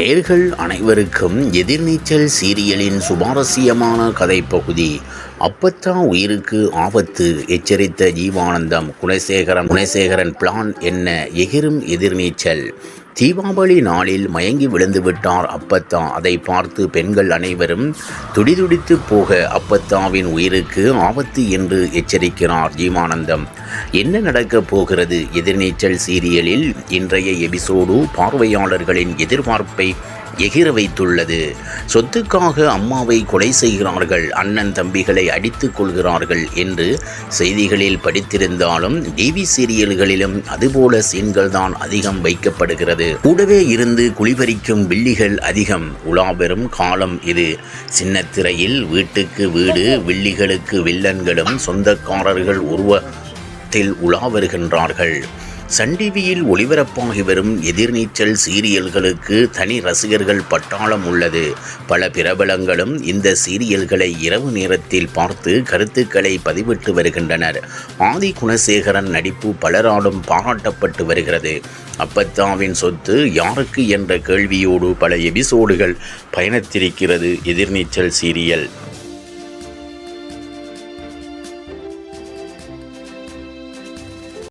நேயர்கள் அனைவருக்கும் எதிர்நீச்சல் சீரியலின் சுவாரஸ்யமான கதைப்பகுதி. அப்பத்தா உயிருக்கு ஆபத்து, எச்சரித்த ஜீவானந்தம். குணசேகரன் பிளான் என்ன? எகிரும் எதிர்நீச்சல். தீபாவளி நாளில் மயங்கி விழுந்து விட்டார் அப்பத்தா. அதை பார்த்து பெண்கள் அனைவரும் துடிதுடித்து போக அப்பத்தாவின் உயிருக்கு ஆபத்து என்று எச்சரிக்கிறார் ஜீவானந்தம். என்ன நடக்கப் போகிறது? எதிர்நீச்சல் சீரியலில் இன்றைய எபிசோடு பார்வையாளர்களின் எதிர்பார்ப்பை எகிர வைத்துள்ளது. சொத்துக்காக அம்மாவை கொலை செய்கிறார்கள், அண்ணன் தம்பிகளை அடித்துக் கொள்கிறார்கள் என்று செய்திகளில் படித்திருந்தாலும் டிவி சீரியல்களிலும் அதுபோல சீன்கள் தான் அதிகம் வைக்கப்படுகிறது. கூடவே இருந்து குளிபறிக்கும் வில்லிகள் அதிகம் உலாவெறும் காலம் இது. சின்னத்திரையில் வீட்டுக்கு வீடு, வில்லிகளுக்கு வில்லன்களும் சொந்தக்காரர்கள் உருவத்தில் உலா வருகின்றார்கள். சன் டிவியில் ஒளிபரப்பாகி வரும் எதிர்நீச்சல் சீரியல்களுக்கு தனி ரசிகர்கள் பட்டாளம் உள்ளது. பல பிரபலங்களும் இந்த சீரியல்களை இரவு நேரத்தில் பார்த்து கருத்துக்களை பதிவிட்டு வருகின்றனர். ஆதி குணசேகரன் நடிப்பு பலராலும் பாராட்டப்பட்டு வருகிறது. அப்பத்தாவின் சொத்து யாருக்கு என்ற கேள்வியோடு பல எபிசோடுகள் பயணித்திருக்கிறது எதிர்நீச்சல் சீரியல்.